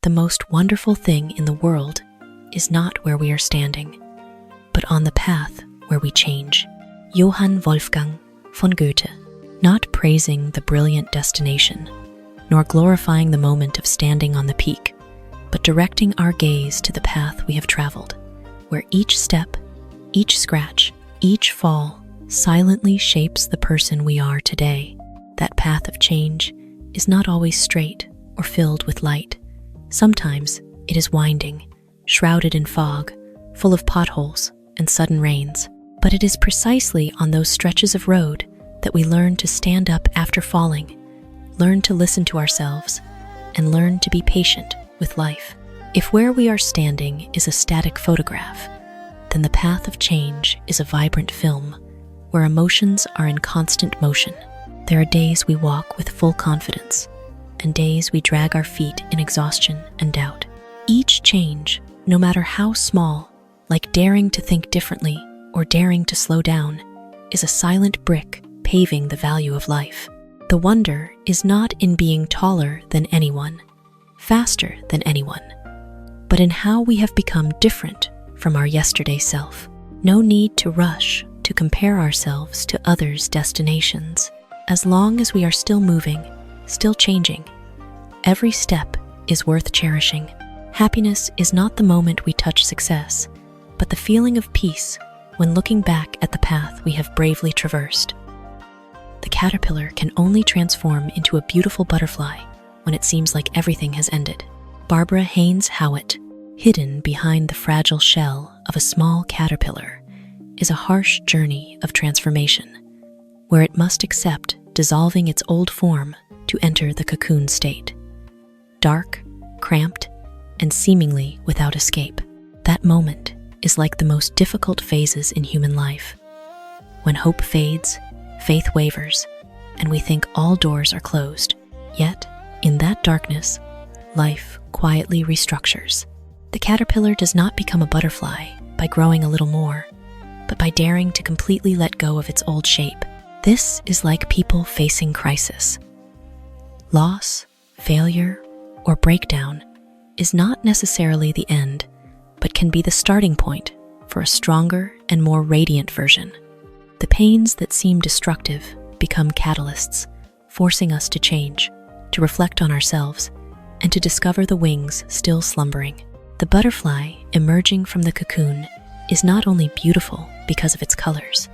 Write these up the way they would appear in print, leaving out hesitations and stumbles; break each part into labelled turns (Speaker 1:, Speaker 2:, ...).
Speaker 1: the most wonderful thing in the world is not where we are standing, but on the path where we change. Johann Wolfgang von Goethe, not praising the brilliant destination, nor glorifying the moment of standing on the peak, but directing our gaze to the path we have traveled, where each step, each scratch, each fall silently shapes the person we are today. That path of change is not always straight or filled with light. Sometimes it is winding, shrouded in fog, full of potholes and sudden rains. But it is precisely on those stretches of road that we learn to stand up after falling, learn to listen to ourselves, and learn to be patient with life. If where we are standing is a static photograph, then the path of change is a vibrant film where emotions are in constant motion. There are days we walk with full confidence, and days we drag our feet in exhaustion and doubt. Each change, no matter how small, like daring to think differently or daring to slow down, is a silent brick paving the value of life. The wonder is not in being taller than anyone, faster than anyone, but in how we have become different from our yesterday self. No need to rush to compare ourselves to others' destinations. As long as we are still moving, still changing, every step is worth cherishing. Happiness is not the moment we touch success, but the feeling of peace when looking back at the path we have bravely traversed. The caterpillar can only transform into a beautiful butterfly when it seems like everything has ended. Barbara Haines Howett, hidden behind the fragile shell of a small caterpillar, is a harsh journey of transformation, where it must accept dissolving its old form to enter the cocoon state. Dark, cramped, and seemingly without escape. That moment is like the most difficult phases in human life. When hope fades, faith wavers, and we think all doors are closed. Yet, in that darkness, life quietly restructures. The caterpillar does not become a butterfly by growing a little more, but by daring to completely let go of its old shape. This is like people facing crisis. Loss, failure, or breakdown is not necessarily the end, but can be the starting point for a stronger and more radiant version. The pains that seem destructive become catalysts, forcing us to change, to reflect on ourselves, and to discover the wings still slumbering. The butterfly emerging from the cocoon is not only beautiful because of its colors,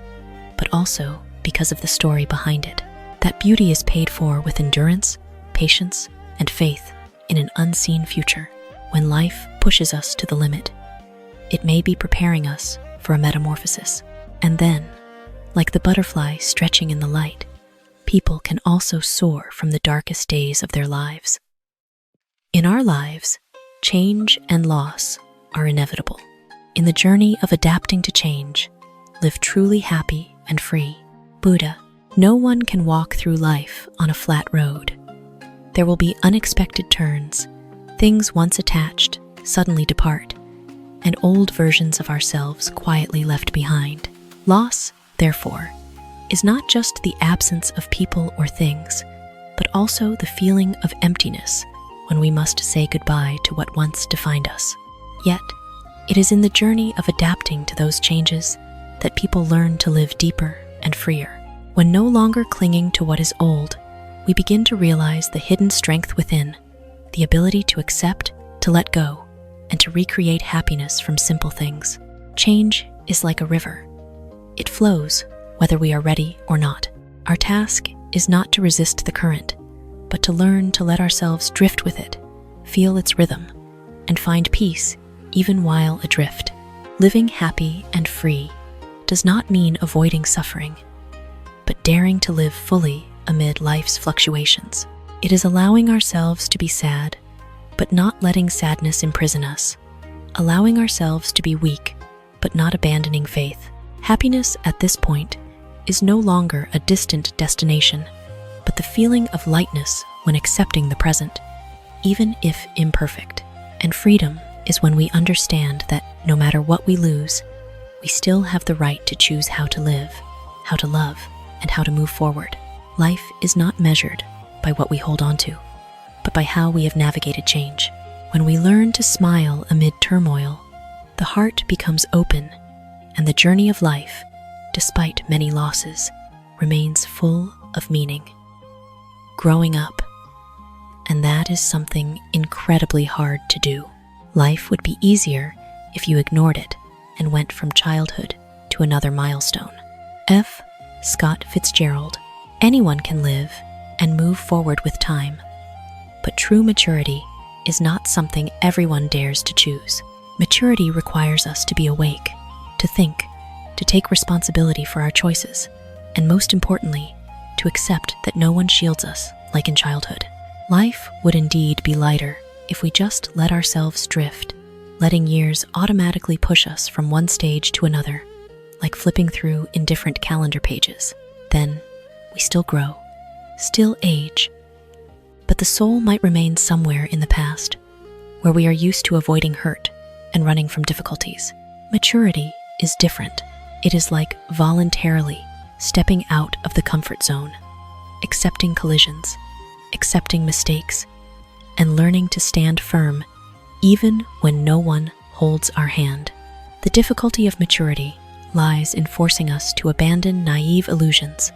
Speaker 1: but also because of the story behind it. That beauty is paid for with endurance, patience, and faith in an unseen future. When life pushes us to the limit, it may be preparing us for a metamorphosis. And then, like the butterfly stretching in the light, people can also soar from the darkest days of their lives. In our lives, change and loss are inevitable. In the journey of adapting to change, live truly happy and free. Buddha, no one can walk through life on a flat road. There will be unexpected turns. Things once attached suddenly depart, and old versions of ourselves quietly left behind. Loss, therefore, is not just the absence of people or things, but also the feeling of emptiness when we must say goodbye to what once defined us. Yet, it is in the journey of adapting to those changes that people learn to live deeper and freer. When no longer clinging to what is old, we begin to realize the hidden strength within, the ability to accept, to let go, and to recreate happiness from simple things. Change is like a river. It flows, whether we are ready or not. Our task is not to resist the current, but to learn to let ourselves drift with it, feel its rhythm, and find peace even while adrift. Living happy and free does not mean avoiding suffering, but daring to live fully amid life's fluctuations. It is allowing ourselves to be sad, but not letting sadness imprison us, allowing ourselves to be weak, but not abandoning faith. Happiness at this point is no longer a distant destination, but the feeling of lightness when accepting the present, even if imperfect. And freedom is when we understand that no matter what we lose, we still have the right to choose how to live, how to love, and how to move forward. Life is not measured by what we hold on to, but by how we have navigated change. When we learn to smile amid turmoil, the heart becomes open, and the journey of life, despite many losses, remains full of meaning. Growing up, and that is something incredibly hard to do. Life would be easier if you ignored it and went from childhood to another milestone. F. Scott Fitzgerald. Anyone can live and move forward with time, but true maturity is not something everyone dares to choose. Maturity requires us to be awake, to think, to take responsibility for our choices, and most importantly, to accept that no one shields us like in childhood. Life would indeed be lighter if we just let ourselves drift, letting years automatically push us from one stage to another, like flipping through indifferent calendar pages. Then, we still grow, still age, but the soul might remain somewhere in the past, where we are used to avoiding hurt and running from difficulties. Maturity is different. It is like voluntarily stepping out of the comfort zone, accepting collisions, accepting mistakes, and learning to stand firm even when no one holds our hand. The difficulty of maturity lies in forcing us to abandon naive illusions,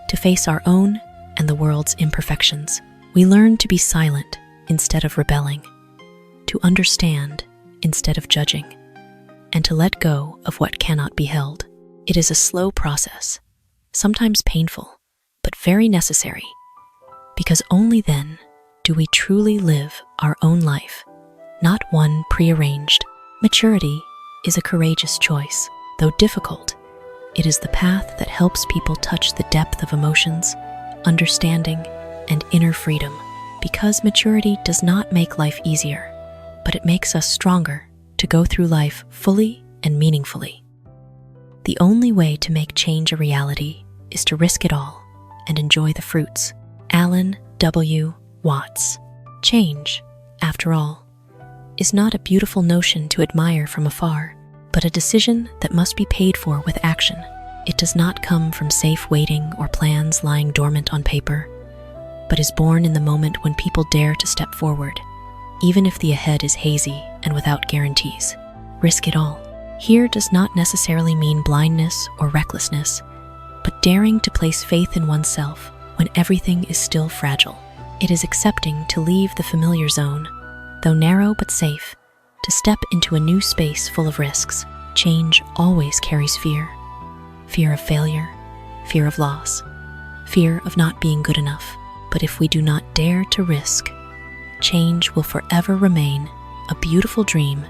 Speaker 1: to face our own and the world's imperfections. We learn to be silent instead of rebelling, to understand instead of judging, and to let go of what cannot be held. It is a slow process, sometimes painful, but very necessary, because only then do we truly live our own life, not one prearranged. Maturity is a courageous choice. Though difficult, it is the path that helps people touch the depth of emotions, understanding, and inner freedom, because maturity does not make life easier, but it makes us stronger to go through life fully and meaningfully. The only way to make change a reality is to risk it all and enjoy the fruits. Alan W. Watts. Change, after all, is not a beautiful notion to admire from afar, but a decision that must be paid for with action. It does not come from safe waiting or plans lying dormant on paper, but is born in the moment when people dare to step forward, even if the ahead is hazy and without guarantees. Risk it all here does not necessarily mean blindness or recklessness, but daring to place faith in oneself when everything is still fragile. It is accepting to leave the familiar zone, though narrow but safe, to step into a new space full of risks. Change always carries fear. Fear of failure, fear of loss, fear of not being good enough. But if we do not dare to risk, change will forever remain a beautiful dream,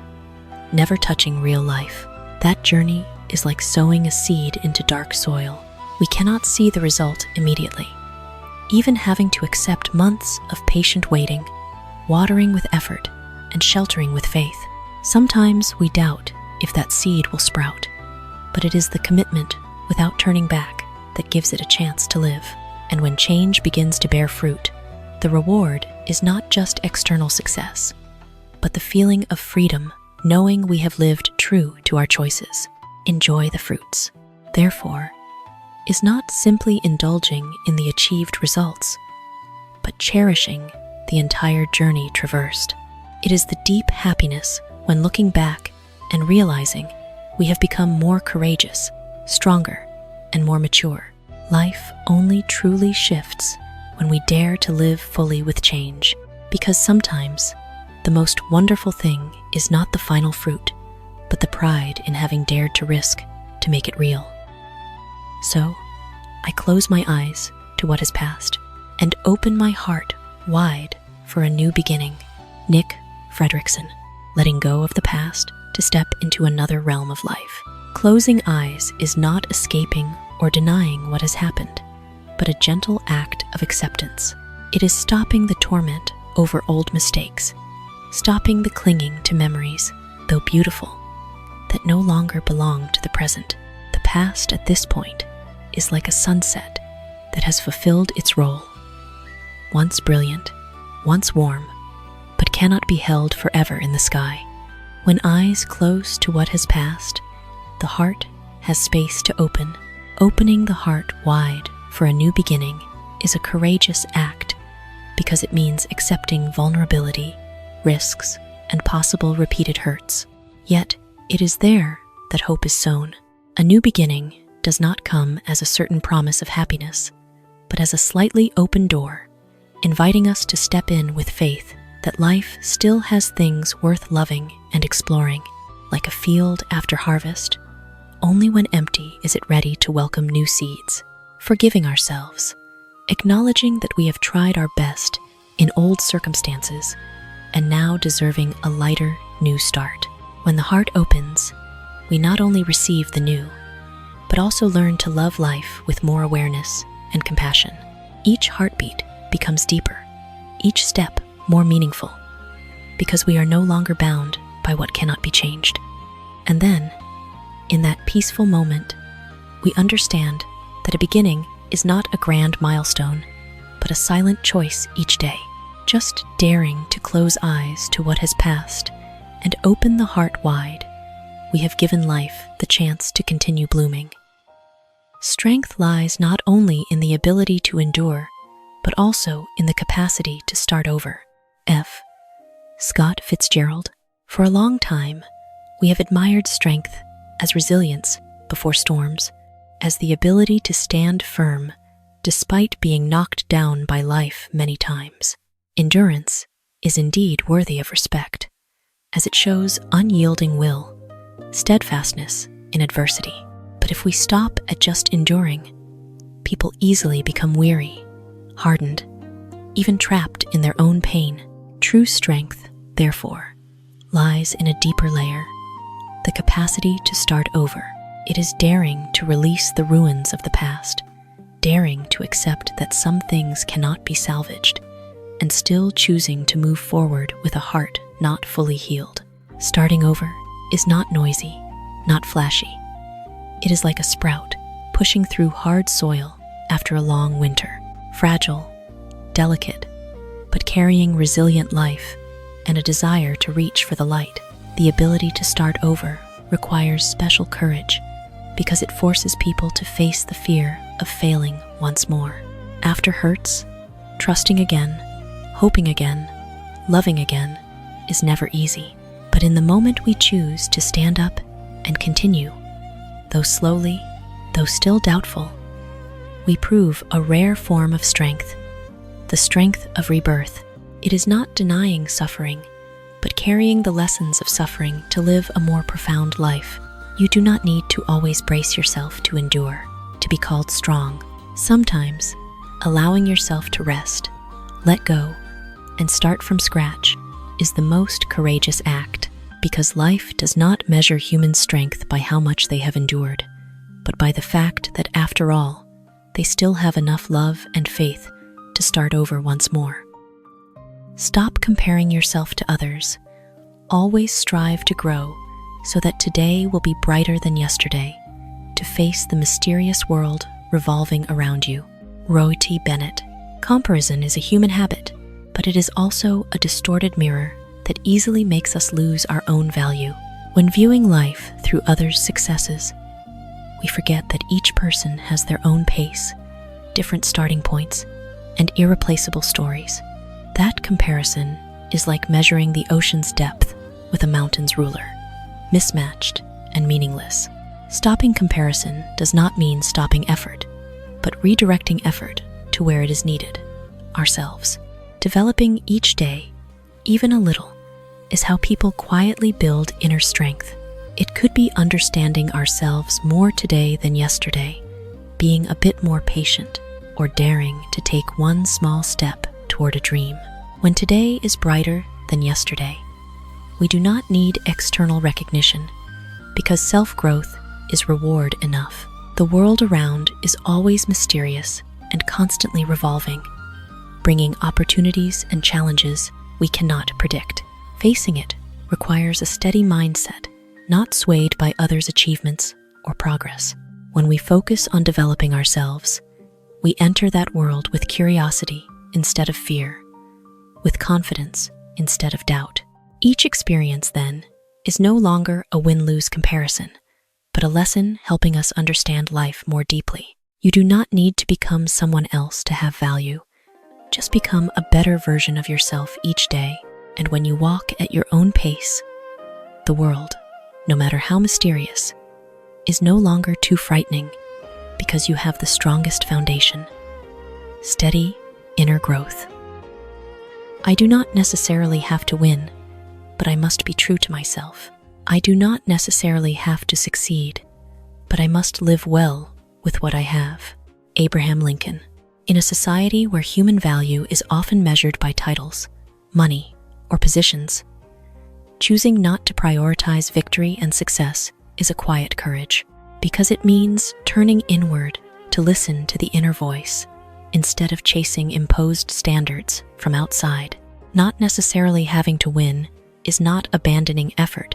Speaker 1: never touching real life. That journey is like sowing a seed into dark soil. We cannot see the result immediately, even having to accept months of patient waiting, watering with effort, and sheltering with faith. Sometimes we doubt if that seed will sprout, but it is the commitment without turning back that gives it a chance to live. And when change begins to bear fruit, the reward is not just external success, but the feeling of freedom, knowing we have lived true to our choices. Enjoy the fruits, therefore, is not simply indulging in the achieved results, but cherishing the entire journey traversed. It is the deep happiness when looking back and realizing we have become more courageous, stronger, and more mature. Life only truly shifts when we dare to live fully with change, because sometimes the most wonderful thing is not the final fruit, but the pride in having dared to risk to make it real. So, I close my eyes to what has passed and open my heart wide for a new beginning. Nick Frederickson. Letting go of the past to step into another realm of life. Closing eyes is not escaping or denying what has happened, but a gentle act of acceptance. It is stopping the torment over old mistakes, stopping the clinging to memories, though beautiful, that no longer belong to the present. The past at this point is like a sunset that has fulfilled its role. Once brilliant, once warm, but cannot be held forever in the sky. When eyes close to what has passed, the heart has space to open. Opening the heart wide for a new beginning is a courageous act because it means accepting vulnerability, risks, and possible repeated hurts. Yet, it is there that hope is sown. A new beginning does not come as a certain promise of happiness, but as a slightly open door, inviting us to step in with faith that life still has things worth loving and exploring. Like a field after harvest, only when empty is it ready to welcome new seeds. Forgiving ourselves, acknowledging that we have tried our best in old circumstances and now deserving a lighter new start. When the heart opens, we not only receive the new, but also learn to love life with more awareness and compassion. Each heartbeat becomes deeper, each step more meaningful, because we are no longer bound by what cannot be changed. And then, in that peaceful moment, we understand that a beginning is not a grand milestone, but a silent choice each day, just daring to close eyes to what has passed and open the heart wide. We have given life the chance to continue blooming. Strength lies not only in the ability to endure, but also in the capacity to start over. F. Scott Fitzgerald. For a long time, we have admired strength as resilience before storms, as the ability to stand firm despite being knocked down by life many times. Endurance is indeed worthy of respect, as it shows unyielding will, steadfastness in adversity. But if we stop at just enduring, people easily become weary, hardened, even trapped in their own pain. True strength, therefore, lies in a deeper layer, the capacity to start over. It is daring to release the ruins of the past, daring to accept that some things cannot be salvaged, and still choosing to move forward with a heart not fully healed. Starting over is not noisy, not flashy. It is like a sprout pushing through hard soil after a long winter, fragile, delicate, but carrying resilient life and a desire to reach for the light. The ability to start over requires special courage because it forces people to face the fear of failing once more. After hurts, trusting again, hoping again, loving again is never easy. But in the moment we choose to stand up and continue, though slowly, though still doubtful, we prove a rare form of strength, the strength of rebirth. It is not denying suffering, but carrying the lessons of suffering to live a more profound life. You do not need to always brace yourself to endure, to be called strong. Sometimes, allowing yourself to rest, let go, and start from scratch is the most courageous act, because life does not measure human strength by how much they have endured, but by the fact that after all, they still have enough love and faith to start over once more. Stop comparing yourself to others. Always strive to grow so that today will be brighter than yesterday, to face the mysterious world revolving around you. Roy T. Bennett. Comparison is a human habit, but it is also a distorted mirror that easily makes us lose our own value. When viewing life through others' successes, we forget that each person has their own pace, different starting points, and irreplaceable stories. That comparison is like measuring the ocean's depth with a mountain's ruler, mismatched and meaningless. Stopping comparison does not mean stopping effort, but redirecting effort to where it is needed, ourselves. Developing each day, even a little, is how people quietly build inner strength. It could be understanding ourselves more today than yesterday, being a bit more patient, or daring to take one small step toward a dream. When today is brighter than yesterday, we do not need external recognition, because self-growth is reward enough. The world around is always mysterious and constantly revolving, bringing opportunities and challenges we cannot predict. Facing it requires a steady mindset, not swayed by others' achievements or progress. When we focus on developing ourselves, we enter that world with curiosity instead of fear, with confidence instead of doubt. Each experience, then, is no longer a win-lose comparison, but a lesson helping us understand life more deeply. You do not need to become someone else to have value. Just become a better version of yourself each day. And when you walk at your own pace, the world, no matter how mysterious, is no longer too frightening because you have the strongest foundation: steady inner growth. I do not necessarily have to win, but I must be true to myself. I do not necessarily have to succeed, but I must live well with what I have. Abraham Lincoln. In a society where human value is often measured by titles, money, or positions, choosing not to prioritize victory and success is a quiet courage, because it means turning inward to listen to the inner voice instead of chasing imposed standards from outside. Not necessarily having to win is not abandoning effort,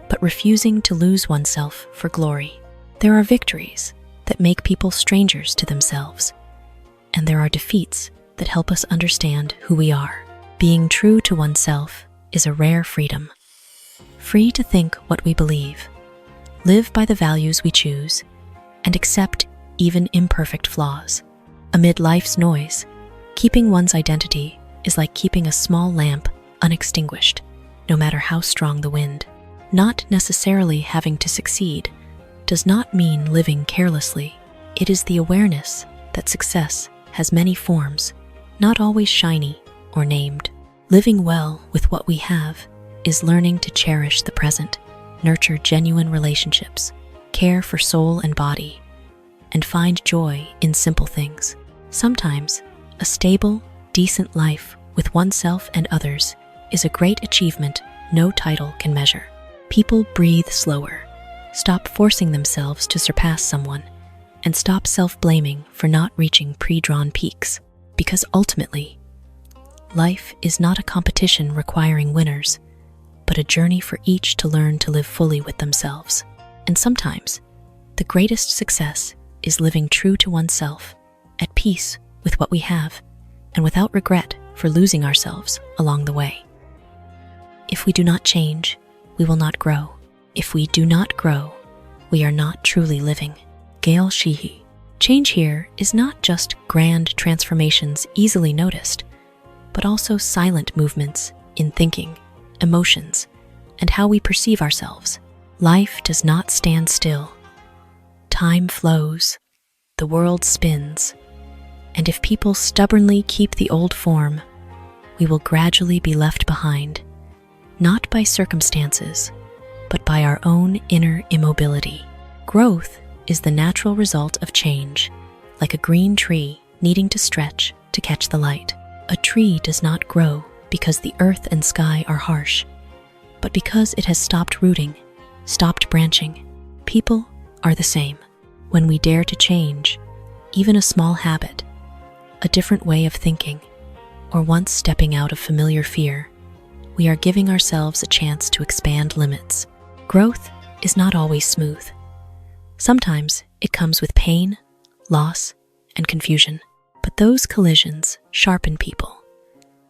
Speaker 1: but refusing to lose oneself for glory. There are victories that make people strangers to themselves, and there are defeats that help us understand who we are. Being true to oneself is a rare freedom. Free to think what we believe, live by the values we choose, and accept even imperfect flaws. Amid life's noise, keeping one's identity is like keeping a small lamp unextinguished, no matter how strong the wind. Not necessarily having to succeed does not mean living carelessly. It is the awareness that success has many forms, not always shiny or named. Living well with what we have is learning to cherish the present, nurture genuine relationships, care for soul and body, and find joy in simple things. Sometimes, a stable, decent life with oneself and others is a great achievement no title can measure. People breathe slower, stop forcing themselves to surpass someone, and stop self-blaming for not reaching pre-drawn peaks. Because ultimately, life is not a competition requiring winners, but a journey for each to learn to live fully with themselves. And sometimes, the greatest success is living true to oneself, at peace with what we have, and without regret for losing ourselves along the way. If we do not change, we will not grow. If we do not grow, we are not truly living. Gail Sheehy. Change here is not just grand transformations easily noticed, but also silent movements in thinking, emotions, and how we perceive ourselves. Life does not stand still. Time flows, the world spins, and if people stubbornly keep the old form, we will gradually be left behind, not by circumstances, but by our own inner immobility. Growth is the natural result of change, like a green tree needing to stretch to catch the light. A tree does not grow because the earth and sky are harsh, but because it has stopped rooting, stopped branching. People are the same. When we dare to change, even a small habit, a different way of thinking, or once stepping out of familiar fear, we are giving ourselves a chance to expand limits. Growth is not always smooth. Sometimes it comes with pain, loss, and confusion. But those collisions sharpen people,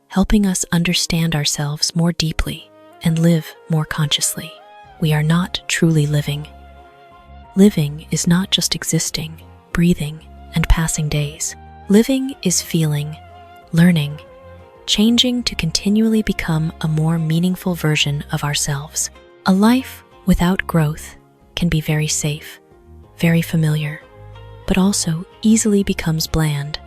Speaker 1: helping us understand ourselves more deeply and live more consciously. We are not truly living. Living is not just existing, breathing, and passing days. Living is feeling, learning, changing to continually become a more meaningful version of ourselves. A life without growth can be very safe, very familiar, but also easily becomes bland,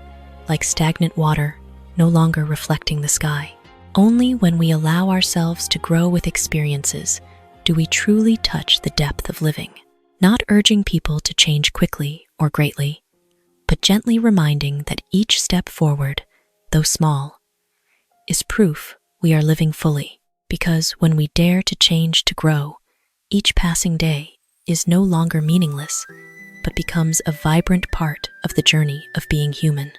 Speaker 1: like stagnant water no longer reflecting the sky. Only when we allow ourselves to grow with experiences do we truly touch the depth of living. Not urging people to change quickly or greatly, but gently reminding that each step forward, though small, is proof we are living fully. Because when we dare to change to grow, each passing day is no longer meaningless, but becomes a vibrant part of the journey of being human.